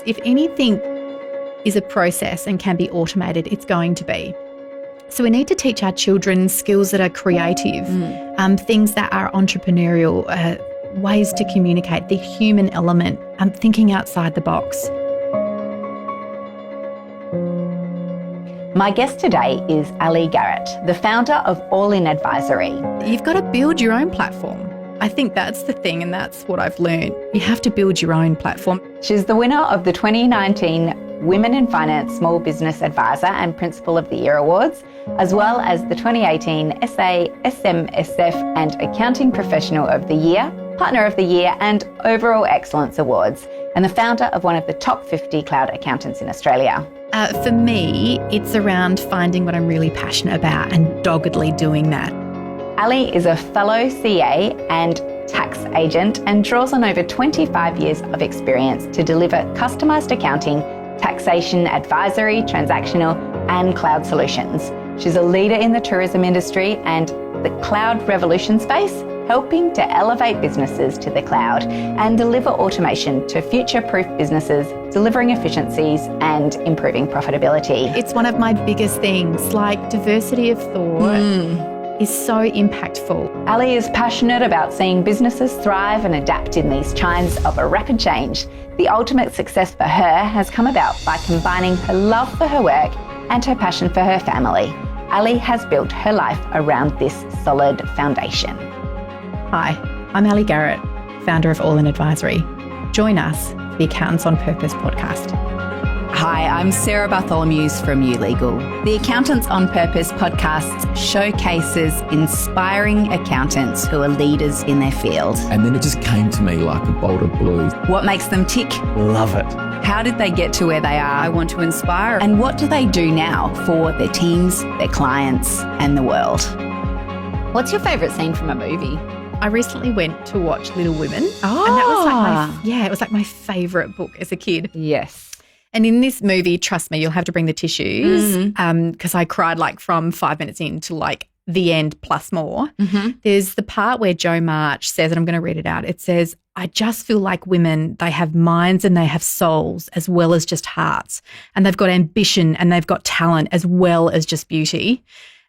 If anything is a process and can be automated, it's going to be. So we need to teach our children skills that are creative, things that are entrepreneurial, ways to communicate, the human element, thinking outside the box. My guest today is Aly Garrett, the founder of All In Advisory. You've got to build your own platform. I think that's the thing, and that's what I've learned. You have to build your own platform. She's the winner of the 2019 Women in Finance Small Business Advisor and Principal of the Year Awards, as well as the 2018 SA SMSF and Accounting Professional of the Year, Partner of the Year and Overall Excellence Awards, and the founder of one of the top 50 cloud accountants in Australia. For me, it's around finding what I'm really passionate about and doggedly doing that. Aly is a fellow CA and tax agent and draws on over 25 years of experience to deliver customised accounting, taxation, advisory, transactional and cloud solutions. She's a leader in the tourism industry and the cloud revolution space, helping to elevate businesses to the cloud and deliver automation to future-proof businesses, delivering efficiencies and improving profitability. It's one of my biggest things, like diversity of thought. Is so impactful. Aly is passionate about seeing businesses thrive and adapt in these times of a rapid change. The ultimate success for her has come about by combining her love for her work and her passion for her family. Aly has built her life around this solid foundation. Hi, I'm Aly Garrett, founder of All In Advisory. Join us for the Accountants on Purpose podcast. Hi, I'm Sarah Bartholomew's from YouLegal. The Accountants on Purpose podcast showcases inspiring accountants who are leaders in their field. And then it just came to me like a bolt of blue. What makes them tick? Love it. How did they get to where they are? I want to inspire. And what do they do now for their teams, their clients, and the world? What's your favourite scene from a movie? I recently went to watch Little Women. Oh. And that was it was like my favourite book as a kid. Yes. And in this movie, trust me, you'll have to bring the tissues because I cried like from 5 minutes in to like the end plus more. There's the part where Jo March says, and I'm going to read it out, it says, I just feel like women, they have minds and they have souls as well as just hearts. And they've got ambition and they've got talent as well as just beauty.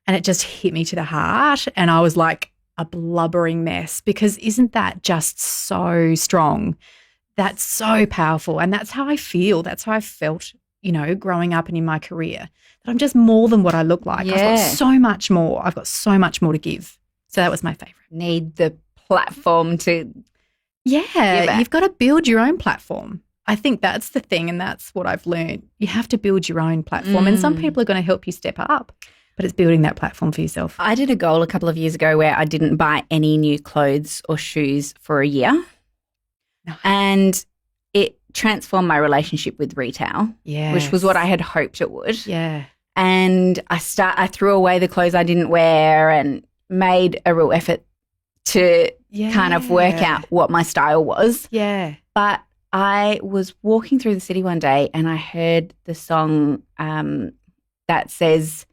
And it just hit me to the heart. And I was like a blubbering mess because isn't that just so strong? That's so powerful. And that's how I feel. That's how I felt, growing up and in my career, that I'm just more than what I look like. Yeah. I've got so much more. I've got so much more to give. So that was my favourite. Need the platform to... Yeah, you've got to build your own platform. I think that's the thing, and that's what I've learned. You have to build your own platform, and some people are going to help you step up, but it's building that platform for yourself. I did a goal a couple of years ago where I didn't buy any new clothes or shoes for a year. And it transformed my relationship with retail, which was what I had hoped it would. Yeah. And I threw away the clothes I didn't wear and made a real effort to kind of work out what my style was. Yeah. But I was walking through the city one day and I heard the song that says,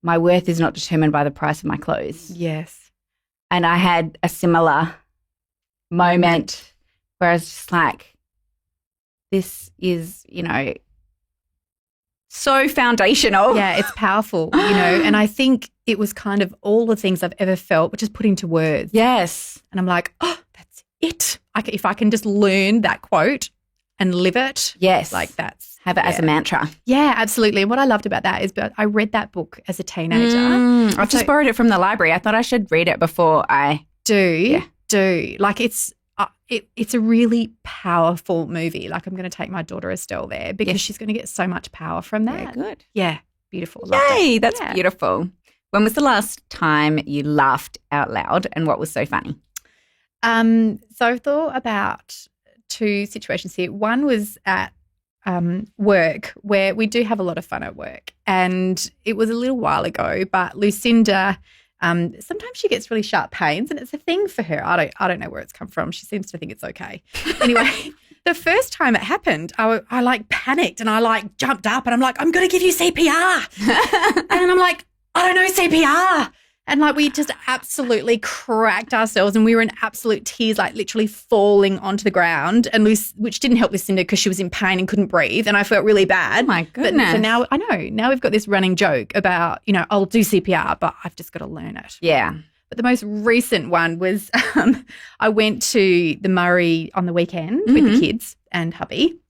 my worth is not determined by the price of my clothes. Yes. And I had a similar moment where I was just like, this is, so foundational. Yeah, it's powerful, and I think it was kind of all the things I've ever felt, but just put into words. Yes. And I'm like, oh, that's it. If I can just learn that quote and live it. Yes. Like that's. Have it as a mantra. Yeah, absolutely. And what I loved about that is I read that book as a teenager. I've just borrowed it from the library. I thought I should read it before I do. Like it's a really powerful movie. Like I'm going to take my daughter Estelle there because she's going to get so much power from that. Yeah, good. Yeah, beautiful. Yay, that's beautiful. When was the last time you laughed out loud and what was so funny? So I've thought about two situations here. One was at work where we do have a lot of fun at work, and it was a little while ago, but Lucinda sometimes she gets really sharp pains and it's a thing for her. I don't know where it's come from. She seems to think it's okay. Anyway, the first time it happened, I like panicked and I like jumped up and I'm like, I'm going to give you CPR. And I'm like, I don't know CPR. And like we just absolutely cracked ourselves and we were in absolute tears, like literally falling onto the ground, and which didn't help Lucinda because she was in pain and couldn't breathe, and I felt really bad. Oh my goodness. But so now I know, now we've got this running joke about, I'll do CPR, but I've just got to learn it. Yeah. But the most recent one was I went to the Murray on the weekend with the kids and hubby.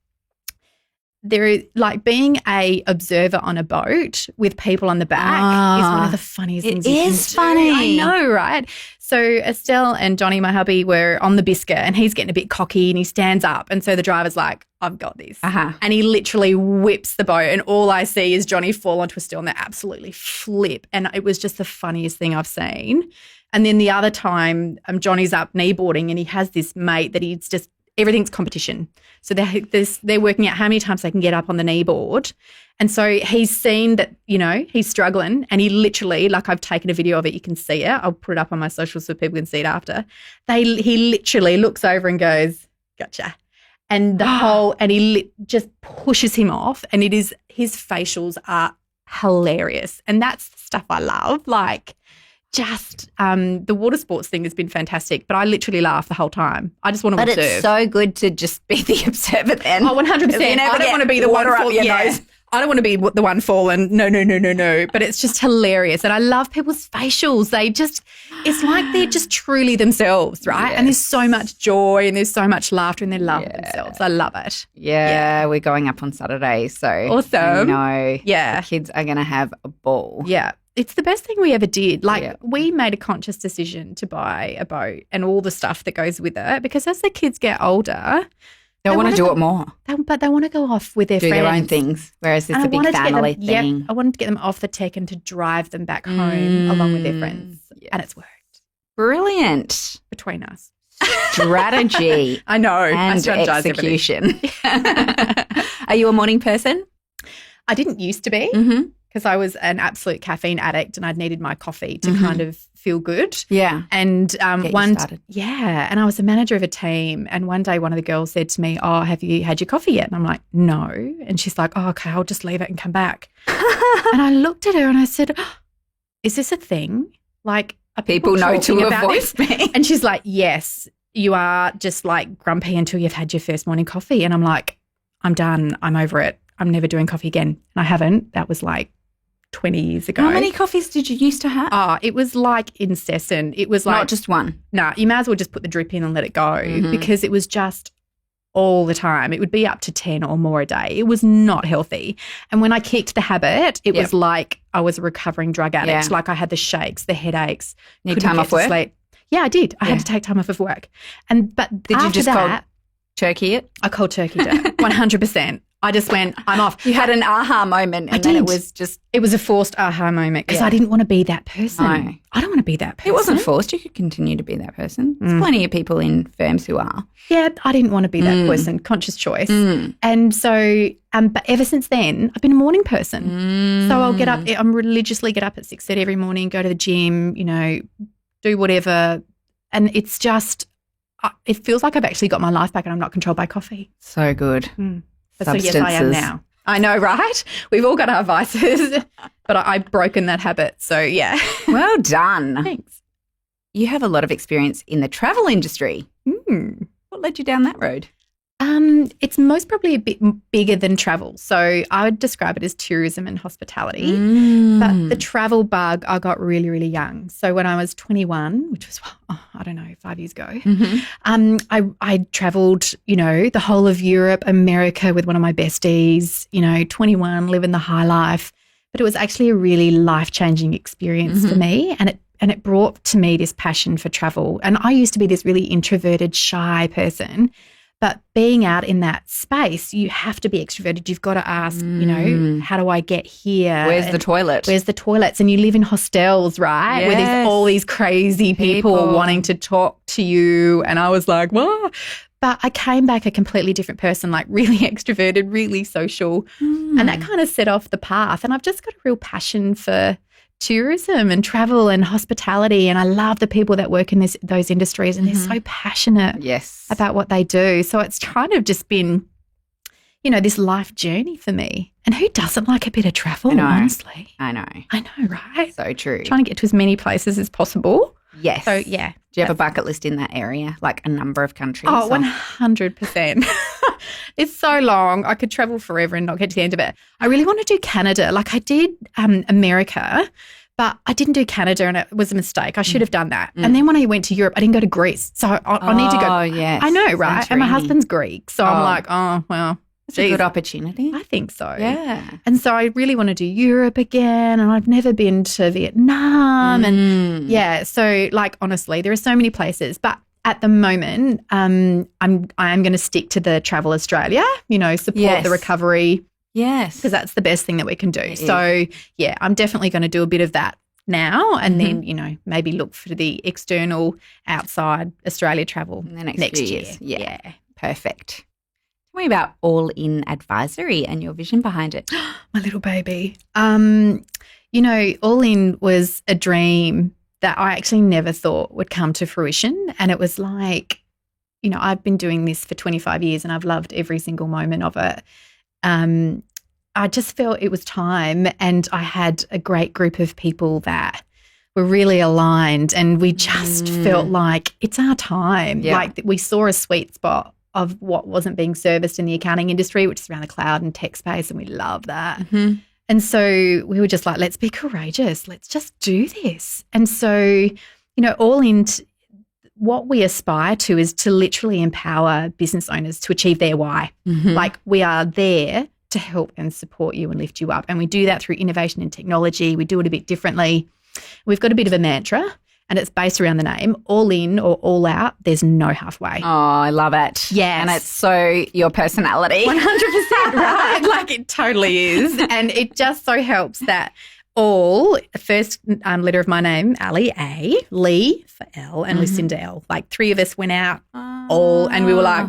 There, like being a observer on a boat with people on the back is one of the funniest things you can do. It is funny. I know, right? So Estelle and Johnny, my hubby, were on the biscuit and he's getting a bit cocky and he stands up, and so the driver's like, I've got this. And he literally whips the boat, and all I see is Johnny fall onto a steel and they absolutely flip, and it was just the funniest thing I've seen. And then the other time, Johnny's up kneeboarding and he has this mate that he's just, everything's competition. So they're working out how many times they can get up on the kneeboard. And so he's seen that, he's struggling, and he literally, like I've taken a video of it, you can see it. I'll put it up on my socials so people can see it after. He literally looks over and goes, gotcha. And he just pushes him off, and his facials are hilarious. And that's the stuff I love. Like, just the water sports thing has been fantastic, but I literally laugh the whole time. I just want to observe. But it's so good to just be the observer then. Oh, 100%. I don't want to be the one up your nose. I don't want to be the one falling. No. But it's just hilarious. And I love people's facials. It's like they're just truly themselves, right? Yes. And there's so much joy and there's so much laughter and they love themselves. I love it. Yeah, we're going up on Saturday. So awesome. The kids are going to have a ball. Yeah. It's the best thing we ever did. We made a conscious decision to buy a boat and all the stuff that goes with it, because as the kids get older, they want to do it more. But they want to go off with their friends. Do their own things, whereas it's a big family thing. I wanted to get them off the tech and to drive them back home along with their friends, and it's worked. Brilliant. Between us. Strategy. I know. And execution. Are you a morning person? I didn't used to be. Because I was an absolute caffeine addict and I'd needed my coffee to kind of feel good. Yeah. And and I was a manager of a team, and one day one of the girls said to me, "Oh, have you had your coffee yet?" And I'm like, "No." And she's like, "Oh, okay, I'll just leave it and come back." And I looked at her and I said, oh, "Is this a thing? Like, are people know to avoid me?" And she's like, "Yes, you are just like grumpy until you've had your first morning coffee." And I'm like, "I'm done. I'm over it. I'm never doing coffee again." And I haven't. That was like 20 years ago. How many coffees did you used to have? Oh, it was like incessant. It was like not just one. No, you may as well just put the drip in and let it go, because it was just all the time. It would be up to 10 or more a day. It was not healthy. And when I kicked the habit, it was like I was a recovering drug addict. Like I had the shakes, the headaches. Need time off work? Sleep. Yeah, I did. I had to take time off of work. But did you just cold turkey it? I cold turkeyed it 100%. I just went, I'm off. You had an aha moment, and then it was just... It was a forced aha moment because I didn't want to be that person. No. I don't want to be that person. It wasn't forced. You could continue to be that person. There's plenty of people in firms who are. Yeah, I didn't want to be that person, conscious choice. And so, but ever since then, I've been a morning person. So I'll get up, I'm religiously get up at 6:30 every morning, go to the gym, do whatever. And it's just, it feels like I've actually got my life back and I'm not controlled by coffee. So good. So yes, I am now. I know, right? We've all got our vices, but I've broken that habit. So yeah. Well done. Thanks. You have a lot of experience in the travel industry. What led you down that road? It's most probably a bit bigger than travel. So I would describe it as tourism and hospitality. But the travel bug, I got really, really young. So when I was 21, which was, 5 years ago, I travelled, the whole of Europe, America with one of my besties, 21, living the high life. But it was actually a really life-changing experience for me, and it brought to me this passion for travel. And I used to be this really introverted, shy person. But being out in that space, you have to be extroverted. You've got to ask, how do I get here? Where's the toilet? Where's the toilets? And you live in hostels, right? Yes. Where there's all these crazy people wanting to talk to you. And I was like, whoa. But I came back a completely different person, like really extroverted, really social. And that kind of set off the path. And I've just got a real passion for tourism and travel and hospitality, and I love the people that work in those industries, and they're so passionate about what they do. So it's kind of just been, this life journey for me. And who doesn't like a bit of travel, honestly? I know, right? So true. Trying to get to as many places as possible. Yes. So, yeah. Do you have a bucket list in that area, like a number of countries? Oh, 100%. It's so long. I could travel forever and not get to the end of it. I really want to do Canada. Like I did America, but I didn't do Canada and it was a mistake. I should have done that. And then when I went to Europe, I didn't go to Greece. So I need to go. Oh, yes. I know, right? Santorini. And my husband's Greek. So I'm like, oh, well. It's a good opportunity. I think so. Yeah. And so I really want to do Europe again, and I've never been to Vietnam. And so like honestly, there are so many places. But at the moment, I am going to stick to the Travel Australia, support the recovery. Yes. Because that's the best thing that we can do. So yeah, I'm definitely going to do a bit of that now and then, maybe look for the external outside Australia travel in the next few year. years. Yeah. Perfect. Tell me about All In Advisory and your vision behind it. My little baby. All In was a dream that I actually never thought would come to fruition. And it was like, I've been doing this for 25 years and I've loved every single moment of it. I just felt it was time, and I had a great group of people that were really aligned, and we just felt like it's our time. Yeah. Like we saw a sweet spot of what wasn't being serviced in the accounting industry, which is around the cloud and tech space, and we love that. And so we were just like, let's be courageous. Let's just do this. And so, All In, what we aspire to is to literally empower business owners to achieve their why. Like we are there to help and support you and lift you up. And we do that through innovation and technology. We do it a bit differently. We've got a bit of a mantra, and it's based around the name, all in or all out. There's no halfway. Oh, I love it. Yes. And it's so your personality. 100%, right? Like it totally is. And it just so helps that all, first letter of my name, Aly, A, Lee for L, and Lucinda L. Like three of us went out all, and we were like,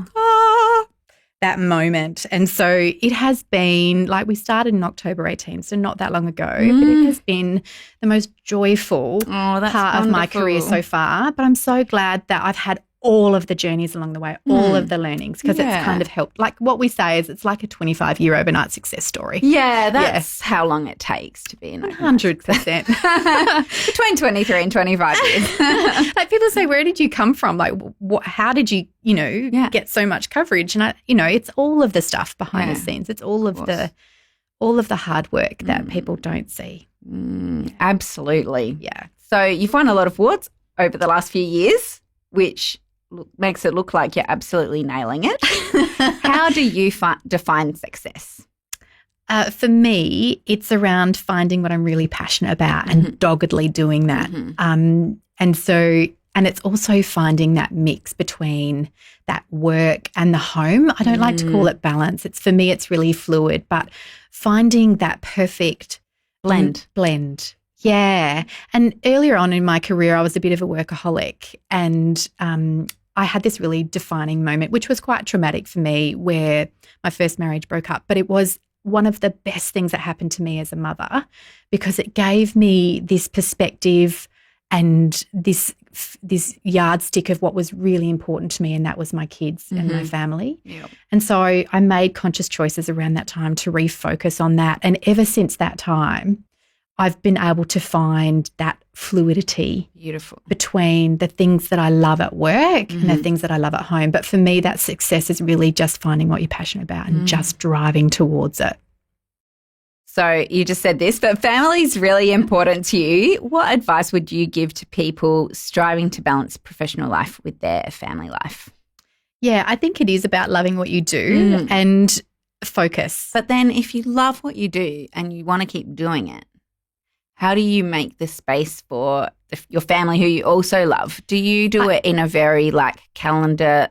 that moment. And so it has been, like we started in October 18, so not that long ago, but it has been the most joyful part of my career so far. But I'm so glad that I've had all of the journeys along the way, all of the learnings, because it's kind of helped. Like what we say is it's like a 25-year overnight success story. Yeah, that's how long it takes to be an 100%. Between 23 and 25 years. Like people say, where did you come from? Like how did you, get so much coverage? And it's all of the stuff behind the scenes. It's all of the hard work that people don't see. Absolutely. Yeah. So you've won a lot of awards over the last few years, which makes it look like you're absolutely nailing it. How do you define success? For me, it's around finding what I'm really passionate about and doggedly doing that. And it's also finding that mix between that work and the home. I don't like to call it balance. For me, it's really fluid, but finding that perfect blend. Yeah. And earlier on in my career, I was a bit of a workaholic, and I had this really defining moment, which was quite traumatic for me, where my first marriage broke up. But it was one of the best things that happened to me as a mother, because it gave me this perspective and this yardstick of what was really important to me, and that was my kids and my family. Yep. And so I made conscious choices around that time to refocus on that. And ever since that time, I've been able to find that fluidity between the things that I love at work and the things that I love at home. But for me, that success is really just finding what you're passionate about and just driving towards it. So you just said this, but family is really important to you. What advice would you give to people striving to balance professional life with their family life? Yeah, I think it is about loving what you do and focus. But then if you love what you do and you want to keep doing it, how do you make the space for your family who you also love? Do you do it in a very calendar?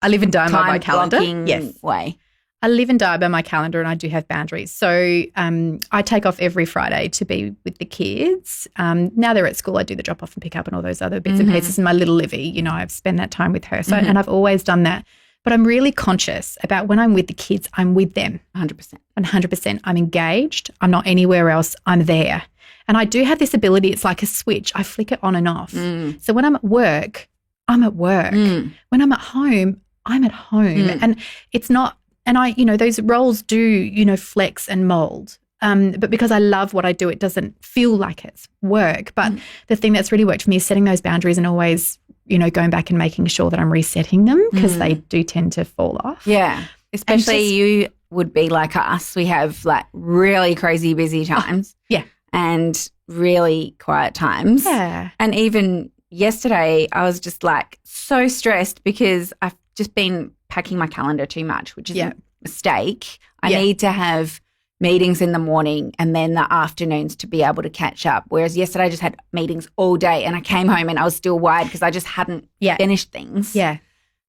I live and die by my calendar. Yes. Way. I live and die by my calendar, and I do have boundaries. So I take off every Friday to be with the kids. Now they're at school, I do the drop off and pick up and all those other bits and pieces. And my little Livy, I spend that time with her. So and I've always done that. But I'm really conscious about when I'm with the kids, I'm with them. 100%. 100%. I'm engaged. I'm not anywhere else. I'm there. And I do have this ability. It's like a switch. I flick it on and off. So when I'm at work, I'm at work. When I'm at home, I'm at home. And it's not And I, those roles do, flex and mold. But because I love what I do, it doesn't feel like it's work. But the thing that's really worked for me is setting those boundaries and always, going back and making sure that I'm resetting them because they do tend to fall off. Yeah. Especially you would be like us. We have like really crazy busy times. Yeah. And really quiet times. Yeah. And even yesterday I was just like so stressed because I've just been packing my calendar too much, which is a mistake. I need to have meetings in the morning and then the afternoons to be able to catch up. Whereas yesterday I just had meetings all day and I came home and I was still wired because I just hadn't finished things. Yeah.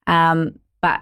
But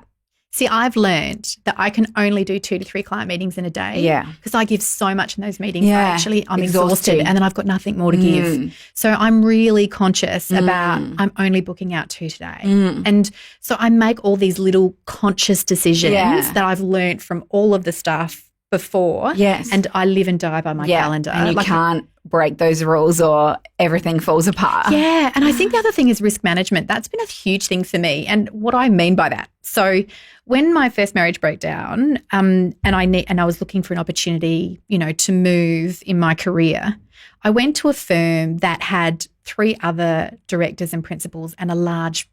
see, I've learned that I can only do 2 to 3 client meetings in a day. Yeah. Because I give so much in those meetings. Yeah. I'm exhausted and then I've got nothing more to give. So I'm really conscious about I'm only booking out 2 today. And so I make all these little conscious decisions that I've learned from all of the stuff before. Yes. And I live and die by my calendar. And you can't break those rules or everything falls apart. Yeah. And I think the other thing is risk management. That's been a huge thing for me. And what I mean by that. So when my first marriage broke down and I was looking for an opportunity, to move in my career, I went to a firm that had 3 other directors and principals and a large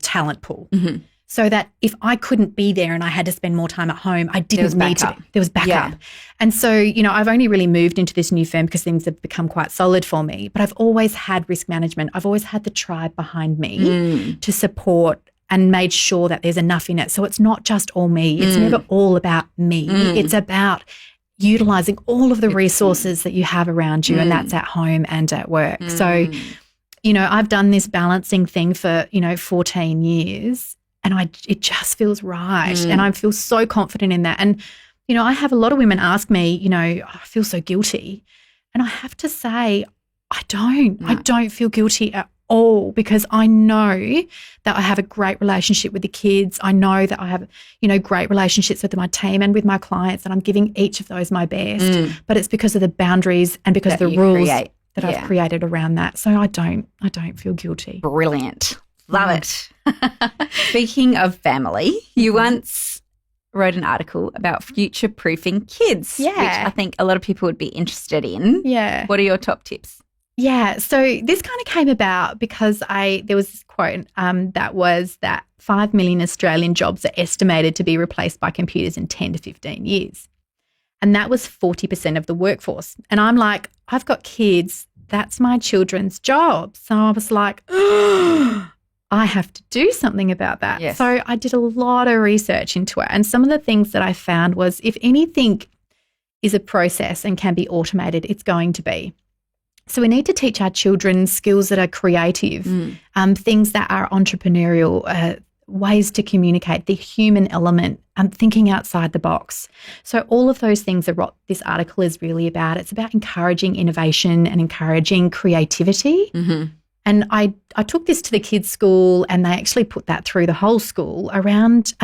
talent pool. So that if I couldn't be there and I had to spend more time at home, I didn't need to. There was backup. And so, I've only really moved into this new firm because things have become quite solid for me. But I've always had risk management. I've always had the tribe behind me to support and made sure that there's enough in it. So it's not just all me. It's never all about me. It's about utilising all of the resources that you have around you, and that's at home and at work. So, I've done this balancing thing for, 14 years. And it just feels right. And I feel so confident in that. And, I have a lot of women ask me, I feel so guilty. And I have to say, I don't. I don't feel guilty at all because I know that I have a great relationship with the kids. I know that I have, great relationships with my team and with my clients, and I'm giving each of those my best. But it's because of the boundaries and because of the rules that I've created around that. So I don't feel guilty. Brilliant. Love it. Speaking of family, you once wrote an article about future-proofing kids, which I think a lot of people would be interested in. Yeah. What are your top tips? Yeah. So this kind of came about because there was this quote that was that 5 million Australian jobs are estimated to be replaced by computers in 10 to 15 years. And that was 40% of the workforce. And I'm like, I've got kids. That's my children's job. So I was like, I have to do something about that. Yes. So I did a lot of research into it. And some of the things that I found was if anything is a process and can be automated, it's going to be. So we need to teach our children skills that are creative, things that are entrepreneurial, ways to communicate, the human element, thinking outside the box. So all of those things are what this article is really about. It's about encouraging innovation and encouraging creativity. And I took this to the kids' school and they actually put that through the whole school around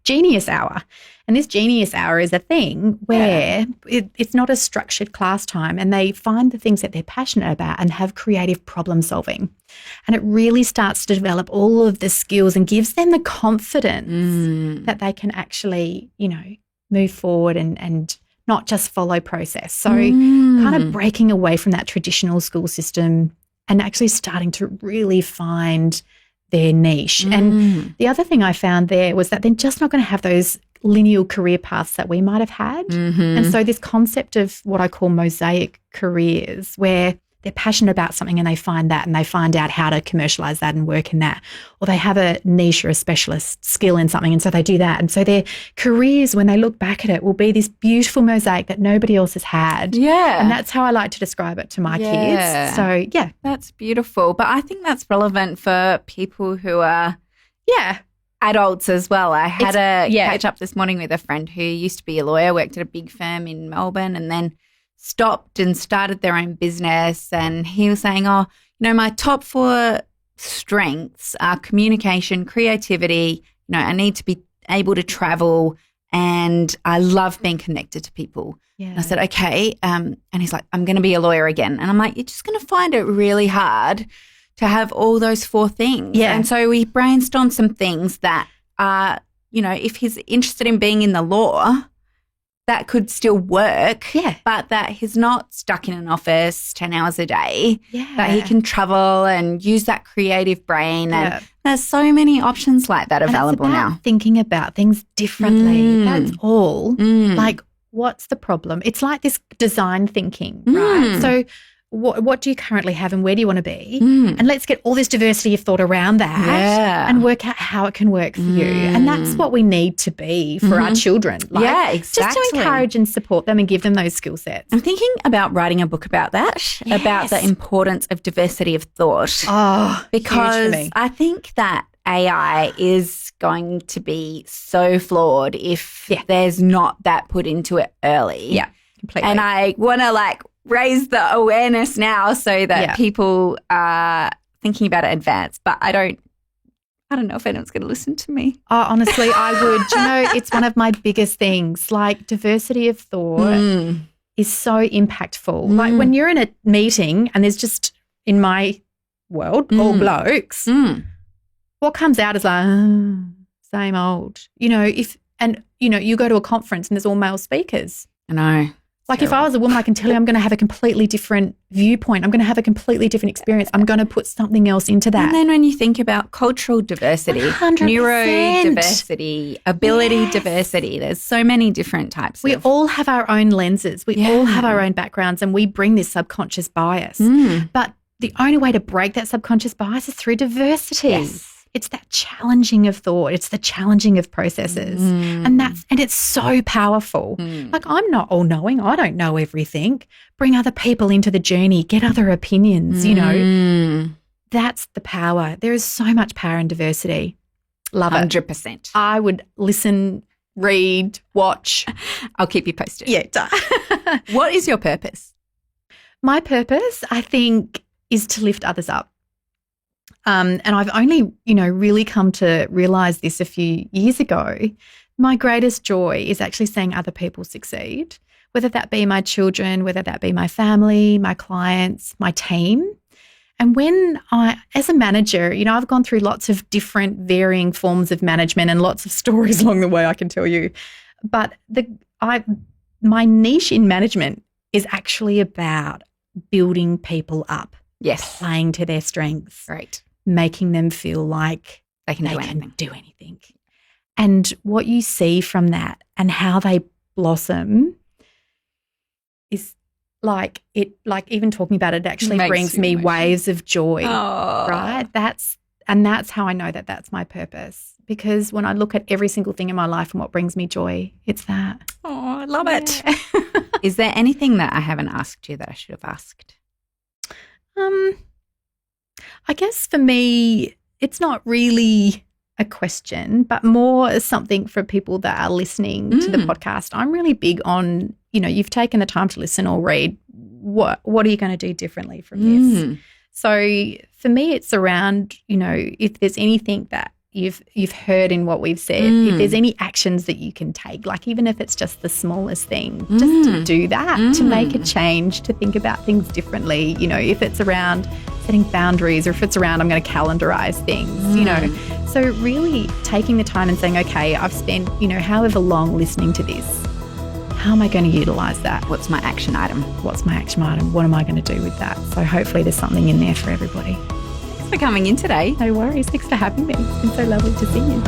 Genius Hour. And this Genius Hour is a thing where it's not a structured class time and they find the things that they're passionate about and have creative problem solving. And it really starts to develop all of the skills and gives them the confidence that they can actually, move forward and not just follow process. So kind of breaking away from that traditional school system and actually starting to really find their niche. And the other thing I found there was that they're just not going to have those linear career paths that we might have had. And so this concept of what I call mosaic careers where they're passionate about something and they find that and they find out how to commercialize that and work in that, or they have a niche or a specialist skill in something and so they do that. And so their careers, when they look back at it, will be this beautiful mosaic that nobody else has had. Yeah. And that's how I like to describe it to my kids. So, yeah. That's beautiful. But I think that's relevant for people who are adults as well. I had catch up this morning with a friend who used to be a lawyer, worked at a big firm in Melbourne and then stopped and started their own business. And he was saying, my top 4 strengths are communication, creativity, I need to be able to travel and I love being connected to people. Yeah. And I said, okay. And he's like, I'm going to be a lawyer again. And I'm like, you're just going to find it really hard to have all those 4 things. Yeah. And so we brainstormed some things that are if he's interested in being in the law, that could still work. Yeah. But that he's not stuck in an office 10 hours a day. Yeah. That he can travel and use that creative brain. Yeah. And there's so many options like that available and it's about now. thinking about things differently. That's all. Like, what's the problem? It's like this design thinking, right? So what do you currently have and where do you want to be? And let's get all this diversity of thought around that and work out how it can work for you. And that's what we need to be for our children. Like, exactly. Just to encourage and support them and give them those skill sets. I'm thinking about writing a book about that, about the importance of diversity of thought. Oh, because huge for me. I think that AI is going to be so flawed if there's not that put into it early. Yeah, completely. And I want to raise the awareness now so that people are thinking about it in advance. But I don't know if anyone's going to listen to me. Oh, honestly, I would. It's one of my biggest things. Like, diversity of thought is so impactful. Like, when you're in a meeting and there's just, in my world, all blokes, what comes out is like, same old. You go to a conference and there's all male speakers. I know. Like, if I was a woman, I can tell you I'm going to have a completely different viewpoint. I'm going to have a completely different experience. I'm going to put something else into that. And then when you think about cultural diversity, 100%. neurodiversity, ability diversity, there's so many different types. We all have our own lenses. We all have our own backgrounds, and we bring this subconscious bias. But the only way to break that subconscious bias is through diversity. Yes. It's that challenging of thought. It's the challenging of processes. And it's so powerful. Like, I'm not all-knowing. I don't know everything. Bring other people into the journey. Get other opinions, That's the power. There is so much power in diversity. Love 100%. I would listen, read, watch. I'll keep you posted. Yeah. What is your purpose? My purpose, I think, is to lift others up. And I've only, really come to realise this a few years ago. My greatest joy is actually seeing other people succeed, whether that be my children, whether that be my family, my clients, my team. And when as a manager, I've gone through lots of different varying forms of management and lots of stories along the way, I can tell you. But my niche in management is actually about building people up. Yes. Playing to their strengths. Right. Making them feel like they can do anything. And what you see from that and how they blossom is even talking about it actually brings me waves of joy. Right? That's how I know that that's my purpose. Because when I look at every single thing in my life and what brings me joy, it's that. Oh, I love it. Is there anything that I haven't asked you that I should have asked? I guess for me, it's not really a question, but more something for people that are listening to the podcast. I'm really big on, you've taken the time to listen or read. What are you going to do differently from this? So for me, it's around, if there's anything that you've heard in what we've said, if there's any actions that you can take, like even if it's just the smallest thing, just to do that, to make a change, to think about things differently, if it's around setting boundaries or if it's around I'm going to calendarize things, So really taking the time and saying, okay, I've spent, however long listening to this. How am I going to utilise that? What's my action item? What's my action item? What am I going to do with that? So hopefully there's something in there for everybody. Thanks for coming in today. No worries. Thanks for having me. It's been so lovely to see you.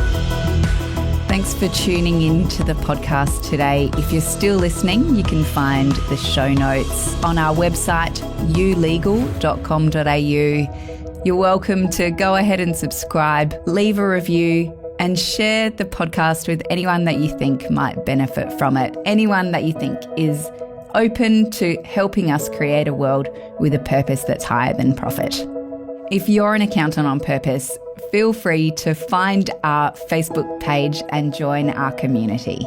Thanks for tuning in to the podcast today. If you're still listening, you can find the show notes on our website, ulegal.com.au. You're welcome to go ahead and subscribe, leave a review, and share the podcast with anyone that you think might benefit from it, anyone that you think is open to helping us create a world with a purpose that's higher than profit. If you're an accountant on purpose, feel free to find our Facebook page and join our community.